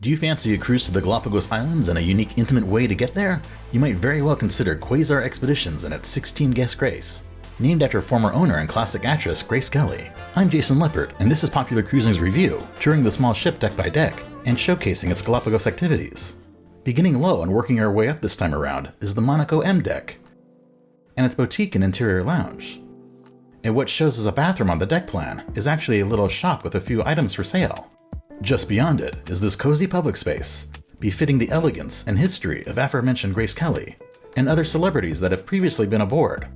Do you fancy a cruise to the Galapagos Islands and a unique, intimate way to get there? You might very well consider Quasar Expeditions and its 16-guest Grace. Named after former owner and classic actress Grace Kelly. I'm Jason Leppert, and this is Popular Cruising's review, touring the small ship deck by deck, and showcasing its Galapagos activities. Beginning low and working our way up this time around is the Monaco M deck, and its boutique and interior lounge. And what shows as a bathroom on the deck plan is actually a little shop with a few items for sale. Just beyond it is this cozy public space, befitting the elegance and history of aforementioned Grace Kelly, and other celebrities that have previously been aboard.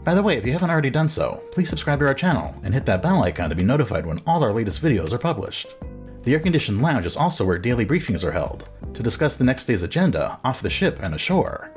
By the way, if you haven't already done so, please subscribe to our channel and hit that bell icon to be notified when all our latest videos are published. The air-conditioned lounge is also where daily briefings are held, to discuss the next day's agenda off the ship and ashore,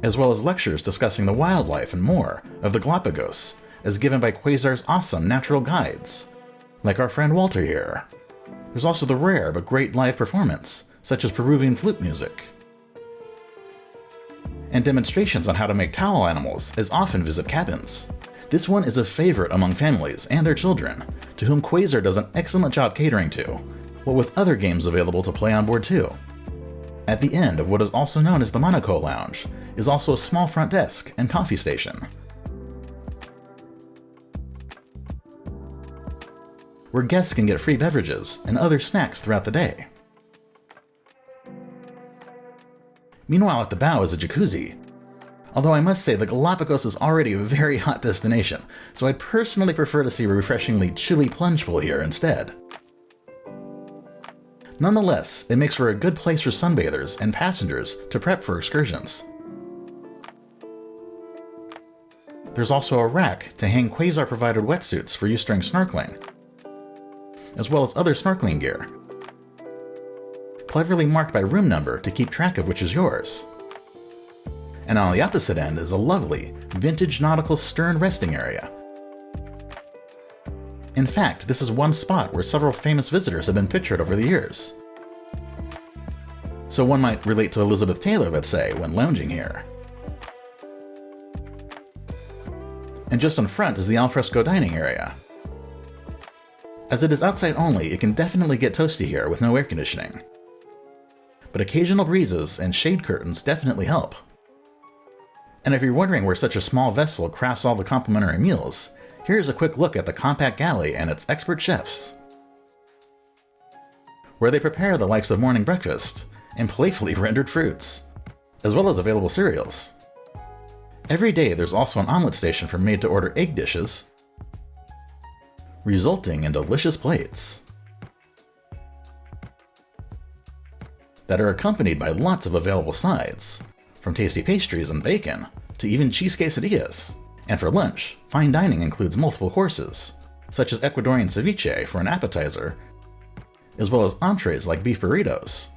as well as lectures discussing the wildlife and more of the Galapagos, as given by Quasar's awesome natural guides, like our friend Walter here. There's also the rare but great live performance, such as Peruvian flute music, and demonstrations on how to make towel animals as often visit cabins. This one is a favorite among families and their children, to whom Quasar does an excellent job catering to, what with other games available to play on board too. At the end of what is also known as the Monaco Lounge is also a small front desk and coffee station, where guests can get free beverages and other snacks throughout the day. Meanwhile, at the bow is a jacuzzi. Although I must say the Galapagos is already a very hot destination, so I'd personally prefer to see a refreshingly chilly plunge pool here instead. Nonetheless, it makes for a good place for sunbathers and passengers to prep for excursions. There's also a rack to hang Quasar-provided wetsuits for use during snorkeling, as well as other snorkeling gear, cleverly marked by room number to keep track of which is yours. And on the opposite end is a lovely, vintage nautical stern resting area. In fact, this is one spot where several famous visitors have been pictured over the years. So one might relate to Elizabeth Taylor, let's say, when lounging here. And just in front is the alfresco dining area. As it is outside only, it can definitely get toasty here with no air conditioning. But occasional breezes and shade curtains definitely help. And if you're wondering where such a small vessel crafts all the complimentary meals, here's a quick look at the compact galley and its expert chefs, where they prepare the likes of morning breakfast and playfully rendered fruits, as well as available cereals. Every day there's also an omelet station for made-to-order egg dishes, resulting in delicious plates that are accompanied by lots of available sides, from tasty pastries and bacon to even cheese quesadillas. And for lunch, fine dining includes multiple courses, such as Ecuadorian ceviche for an appetizer, as well as entrees like beef burritos,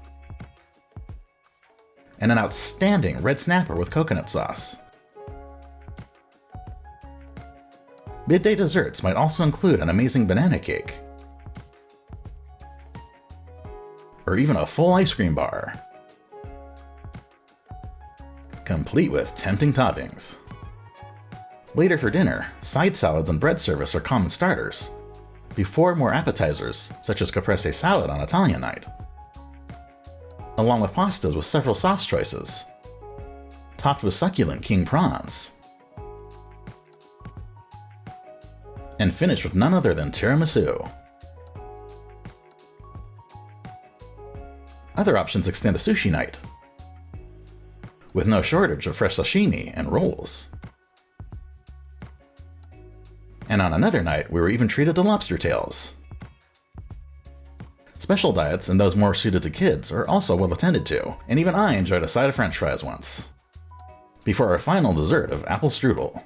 and an outstanding red snapper with coconut sauce. Midday desserts might also include an amazing banana cake, or even a full ice cream bar, complete with tempting toppings. Later for dinner, side salads and bread service are common starters, before more appetizers, such as caprese salad on Italian night, along with pastas with several sauce choices, topped with succulent king prawns, and finished with none other than tiramisu. Other options extend to sushi night, with no shortage of fresh sashimi and rolls. And on another night, we were even treated to lobster tails. Special diets and those more suited to kids are also well attended to, and even I enjoyed a side of french fries once, before our final dessert of apple strudel.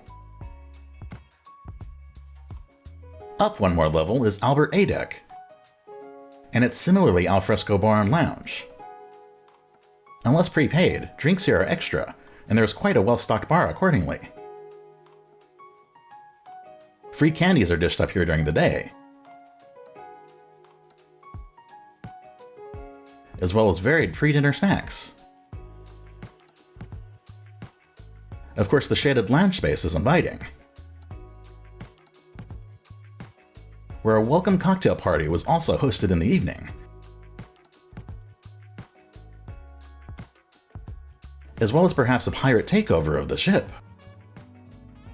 Up one more level is Albert A deck, and its similarly alfresco bar and lounge. Unless prepaid, drinks here are extra, and there's quite a well-stocked bar accordingly. Free candies are dished up here during the day, as well as varied pre-dinner snacks. Of course, the shaded lounge space is inviting, where a welcome cocktail party was also hosted in the evening, as well as perhaps a pirate takeover of the ship,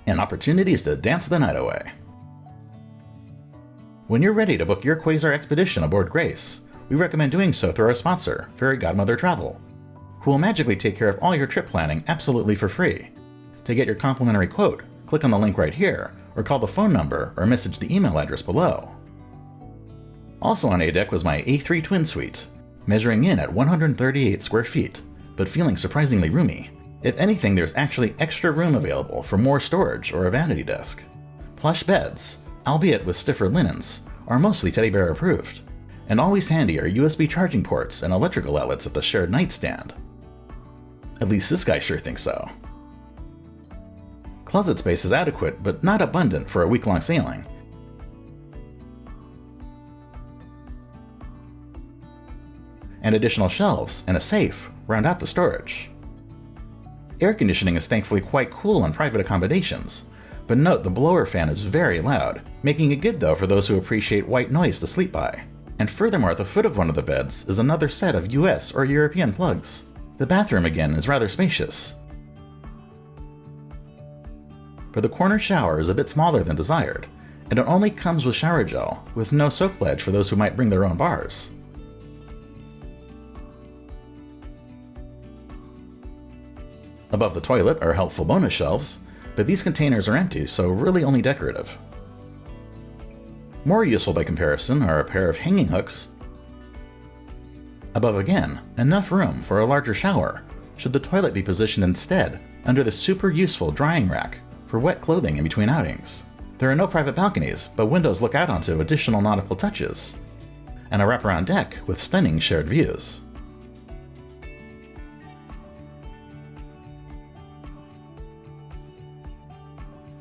and opportunities to dance the night away. When you're ready to book your Quasar expedition aboard Grace, we recommend doing so through our sponsor, Fairy Godmother Travel, who will magically take care of all your trip planning absolutely for free. To get your complimentary quote, click on the link right here, or call the phone number or message the email address below. Also on A-Deck was my A3 Twin Suite, measuring in at 138 square feet, but feeling surprisingly roomy. If anything, there's actually extra room available for more storage or a vanity desk. Plush beds, albeit with stiffer linens, are mostly teddy bear approved, and always handy are USB charging ports and electrical outlets at the shared nightstand. At least this guy sure thinks so. Closet space is adequate, but not abundant for a week-long sailing. And additional shelves and a safe round out the storage. Air conditioning is thankfully quite cool in private accommodations, but note the blower fan is very loud, making it good though for those who appreciate white noise to sleep by. And furthermore, at the foot of one of the beds is another set of US or European plugs. The bathroom again is rather spacious, but the corner shower is a bit smaller than desired, and it only comes with shower gel, with no soak ledge for those who might bring their own bars. Above the toilet are helpful bonus shelves, but these containers are empty, so really only decorative. More useful by comparison are a pair of hanging hooks. Above again, enough room for a larger shower, should the toilet be positioned instead under the super useful drying rack for wet clothing in between outings. There are no private balconies, but windows look out onto additional nautical touches, and a wraparound deck with stunning shared views.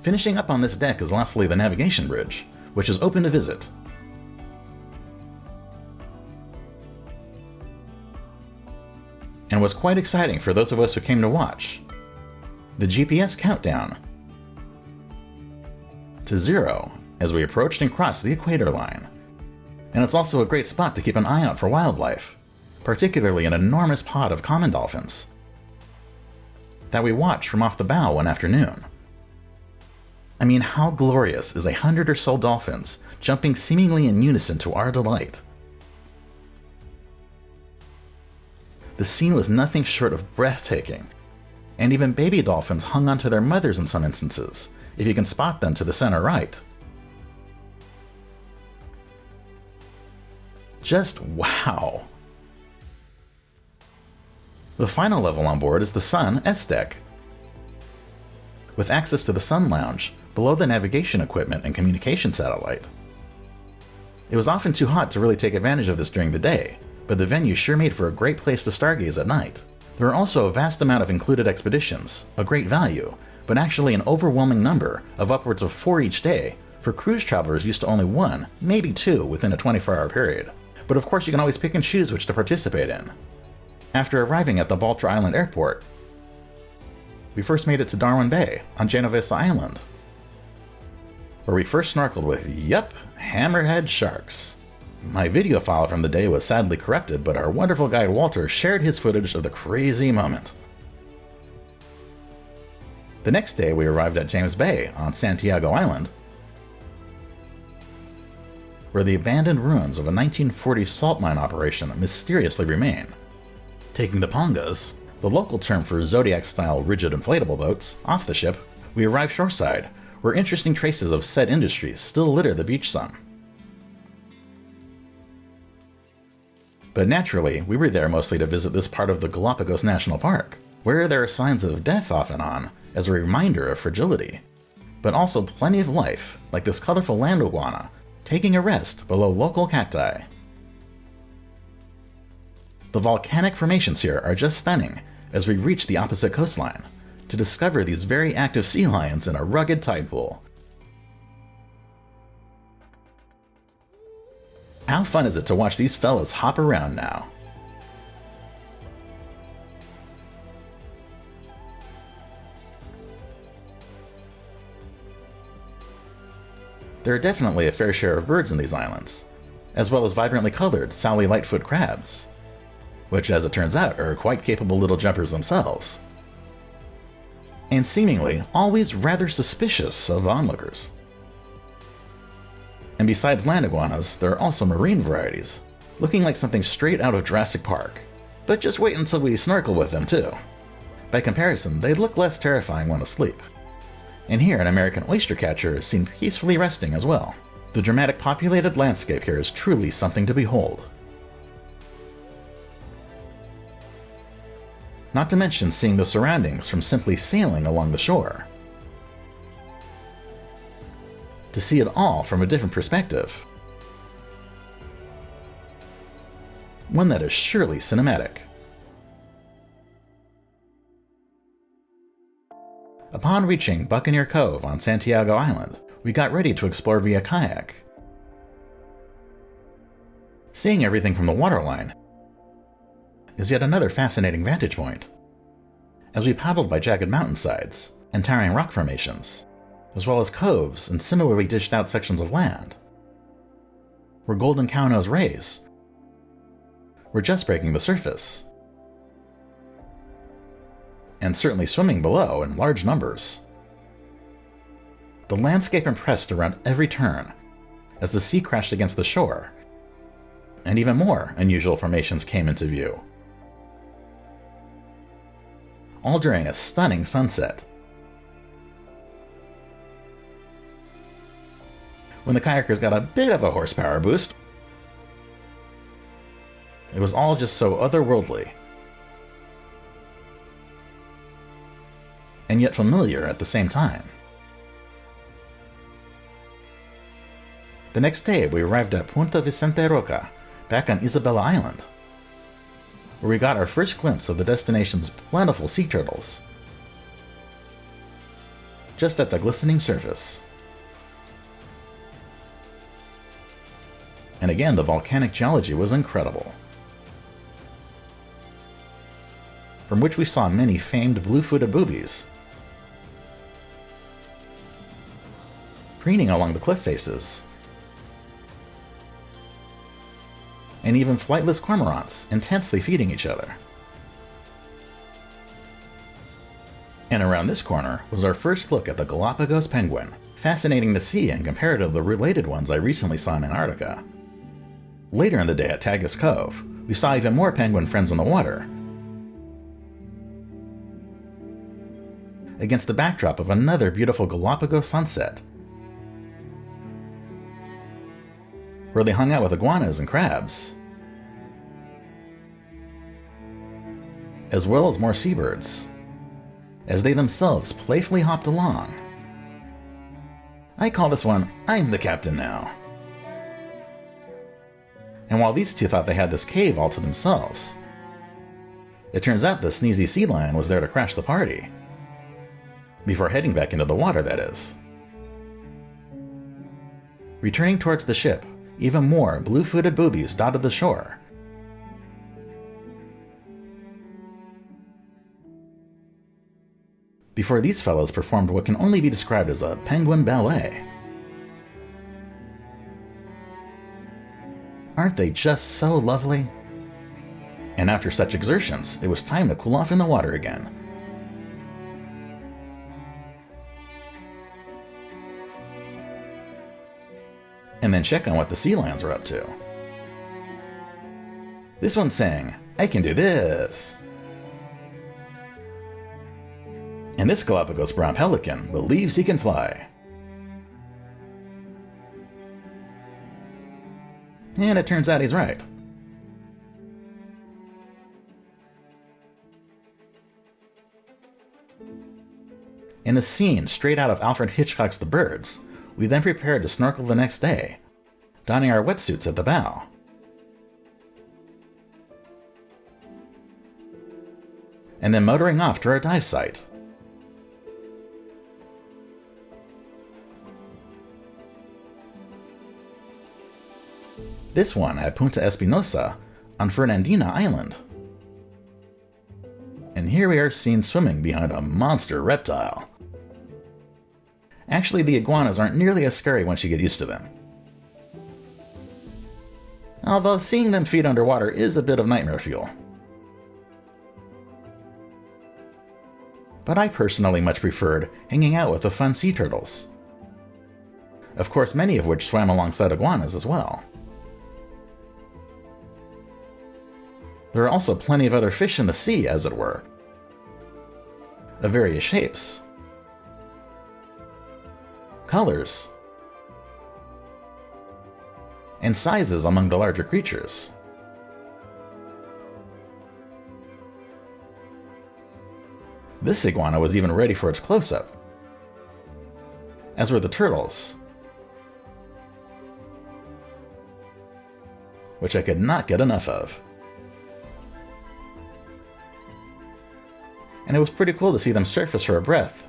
Finishing up on this deck is lastly the navigation bridge, which is open to visit. And was quite exciting for those of us who came to watch. The GPS countdown to 0 as we approached and crossed the equator line. And it's also a great spot to keep an eye out for wildlife, particularly an enormous pod of common dolphins that we watched from off the bow one afternoon. I mean, how glorious is 100 or so dolphins jumping seemingly in unison to our delight? The scene was nothing short of breathtaking, and even baby dolphins hung onto their mothers in some instances, if you can spot them to the center right. Just wow! The final level on board is the Sun S-Deck, with access to the Sun Lounge below the navigation equipment and communication satellite. It was often too hot to really take advantage of this during the day, but the venue sure made for a great place to stargaze at night. There are also a vast amount of included expeditions, a great value, but actually an overwhelming number of upwards of 4 each day for cruise travelers used to only 1, maybe 2 within a 24-hour period. But of course you can always pick and choose which to participate in. After arriving at the Baltra Island airport, we first made it to Darwin Bay on Genovesa Island, where we first snorkeled with, yep, hammerhead sharks. My video file from the day was sadly corrupted, but our wonderful guide Walter shared his footage of the crazy moment. The next day we arrived at James Bay on Santiago Island, where the abandoned ruins of a 1940s salt mine operation mysteriously remain. Taking the Pongas, the local term for Zodiac-style rigid inflatable boats, off the ship, we arrived shoreside, where interesting traces of said industries still litter the beach some. But naturally, we were there mostly to visit this part of the Galapagos National Park, where there are signs of death off and on, as a reminder of fragility, but also plenty of life, like this colorful land iguana, taking a rest below local cacti. The volcanic formations here are just stunning as we reach the opposite coastline, to discover these very active sea lions in a rugged tide pool. How fun is it to watch these fellas hop around now? There are definitely a fair share of birds in these islands, as well as vibrantly colored Sally Lightfoot crabs, which as it turns out are quite capable little jumpers themselves. and seemingly always rather suspicious of onlookers. And besides land iguanas, there are also marine varieties, looking like something straight out of Jurassic Park. But just wait until we snorkel with them too. By comparison, they look less terrifying when asleep. And here an American oystercatcher is seen peacefully resting as well. The dramatic populated landscape here is truly something to behold. Not to mention seeing the surroundings from simply sailing along the shore. To see it all from a different perspective. One that is surely cinematic. Upon reaching Buccaneer Cove on Santiago Island, we got ready to explore via kayak. Seeing everything from the waterline is yet another fascinating vantage point, as we paddled by jagged mountainsides and towering rock formations, as well as coves and similarly dished out sections of land, where golden cow-nose rays were just breaking the surface, and certainly swimming below in large numbers. The landscape impressed around every turn as the sea crashed against the shore, and even more unusual formations came into view, all during a stunning sunset. When the kayakers got a bit of a horsepower boost, it was all just so otherworldly, and yet familiar at the same time. The next day, we arrived at Punta Vicente Roca, back on Isabela Island, where we got our first glimpse of the destination's plentiful sea turtles, just at the glistening surface. And again, the volcanic geology was incredible, from which we saw many famed blue-footed boobies preening along the cliff faces, and even flightless cormorants intensely feeding each other. And around this corner was our first look at the Galapagos penguin, fascinating to see and compared to the related ones I recently saw in Antarctica. Later in the day at Tagus Cove, we saw even more penguin friends on the water, against the backdrop of another beautiful Galapagos sunset, where they hung out with iguanas and crabs, as well as more seabirds, as they themselves playfully hopped along. I call this one, I'm the Captain Now. And while these two thought they had this cave all to themselves, it turns out the sneezy sea lion was there to crash the party, before heading back into the water, that is. Returning towards the ship, even more blue-footed boobies dotted the shore. Before these fellows performed what can only be described as a penguin ballet. Aren't they just so lovely? And after such exertions, it was time to cool off in the water again. And then check on what the sea lions were up to. This one's saying, I can do this. And this Galapagos brown pelican believes he can fly. And it turns out he's right. In a scene straight out of Alfred Hitchcock's The Birds, we then prepared to snorkel the next day, donning our wetsuits at the bow. And then motoring off to our dive site. This one at Punta Espinosa on Fernandina Island. And here we are seen swimming behind a monster reptile. Actually, the iguanas aren't nearly as scary once you get used to them. Although seeing them feed underwater is a bit of nightmare fuel. but I personally much preferred hanging out with the fun sea turtles. Of course, many of which swam alongside iguanas as well. There are also plenty of other fish in the sea, as it were, of various shapes, colors, and sizes among the larger creatures. This iguana was even ready for its close-up, as were the turtles, which I could not get enough of. And it was pretty cool to see them surface for a breath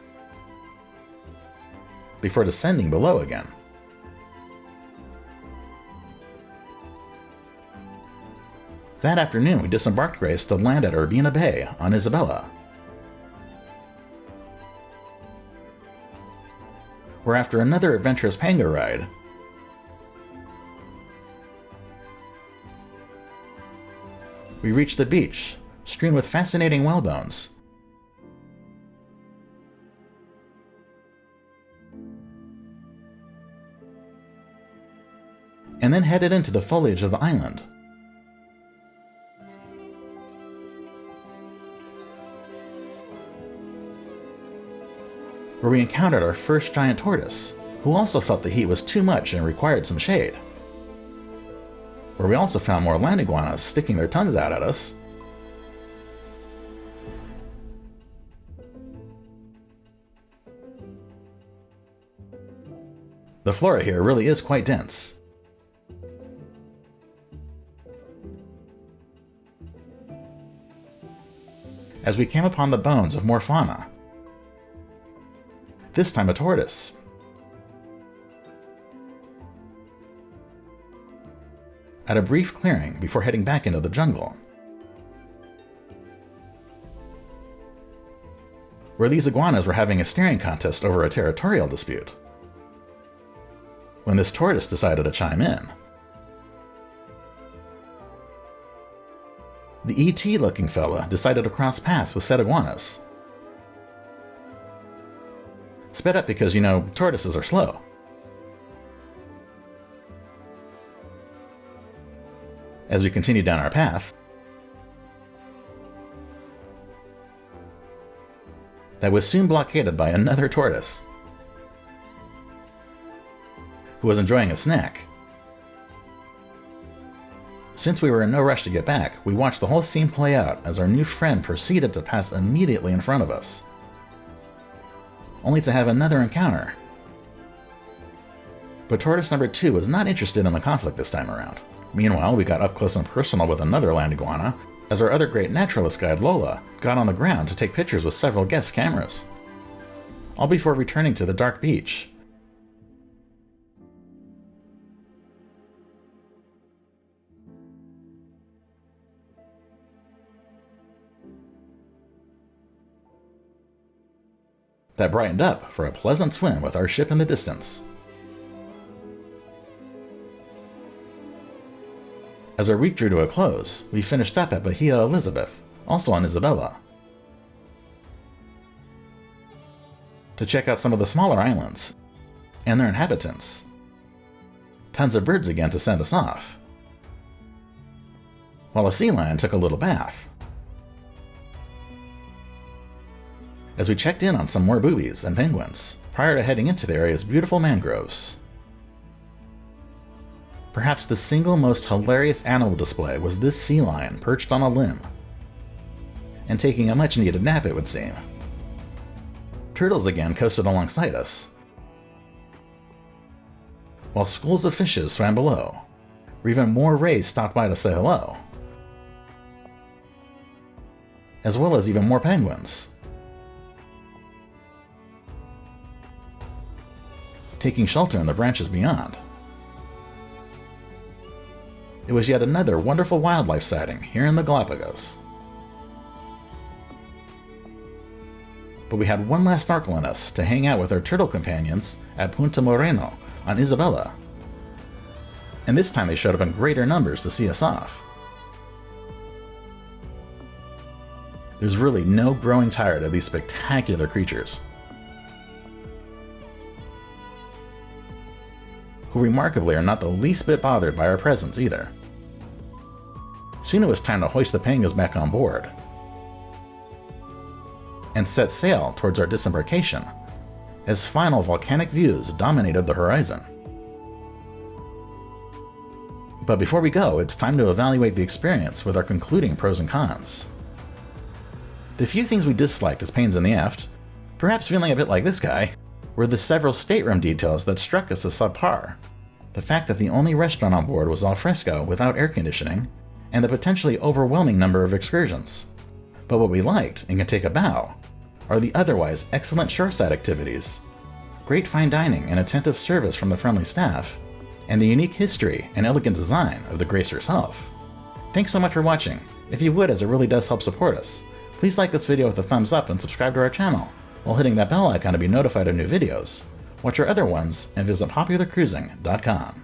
before descending below again. That afternoon, we disembarked Grace to land at Urbina Bay on Isabella, where after another adventurous panga ride, we reached the beach, strewn with fascinating whalebones. And then headed into the foliage of the island. Where we encountered our first giant tortoise, who also felt the heat was too much and required some shade. Where we also found more land iguanas sticking their tongues out at us. The flora here really is quite dense. As we came upon the bones of more fauna. This time a tortoise. At a brief clearing before heading back into the jungle, where these iguanas were having a staring contest over a territorial dispute, when this tortoise decided to chime in. The ET-looking fella decided to cross paths with said iguanas. Sped up because, tortoises are slow. As we continued down our path, that was soon blockaded by another tortoise, who was enjoying a snack. Since we were in no rush to get back, we watched the whole scene play out as our new friend proceeded to pass immediately in front of us, only to have another encounter. But tortoise number 2 was not interested in the conflict this time around. Meanwhile, we got up close and personal with another land iguana, as our other great naturalist guide, Lola, got on the ground to take pictures with several guest cameras, all before returning to the dark beach. That brightened up for a pleasant swim with our ship in the distance. As our week drew to a close, we finished up at Bahia Elizabeth, also on Isabella, to check out some of the smaller islands and their inhabitants. Tons of birds again to send us off, while a sea lion took a little bath. As we checked in on some more boobies and penguins, prior to heading into the area's beautiful mangroves. Perhaps the single most hilarious animal display was this sea lion perched on a limb, and taking a much needed nap, it would seem. Turtles again coasted alongside us, while schools of fishes swam below, where even more rays stopped by to say hello, as well as even more penguins, taking shelter in the branches beyond. It was yet another wonderful wildlife sighting here in the Galapagos. But we had one last snorkel in us to hang out with our turtle companions at Punta Moreno on Isabella. And this time they showed up in greater numbers to see us off. There's really no growing tired of these spectacular creatures, who remarkably are not the least bit bothered by our presence either. Soon it was time to hoist the Pangas back on board and set sail towards our disembarkation, as final volcanic views dominated the horizon. But before we go, it's time to evaluate the experience with our concluding pros and cons. The few things we disliked as pains in the aft, perhaps feeling a bit like this guy, were the several stateroom details that struck us as subpar. The fact that the only restaurant on board was al fresco without air conditioning, and the potentially overwhelming number of excursions. But what we liked, and can take a bow, are the otherwise excellent shoreside activities, great fine dining and attentive service from the friendly staff, and the unique history and elegant design of the Grace herself. Thanks so much for watching. If you would, as it really does help support us, please like this video with a thumbs up and subscribe to our channel, while hitting that bell icon to be notified of new videos. Watch our other ones and visit popularcruising.com.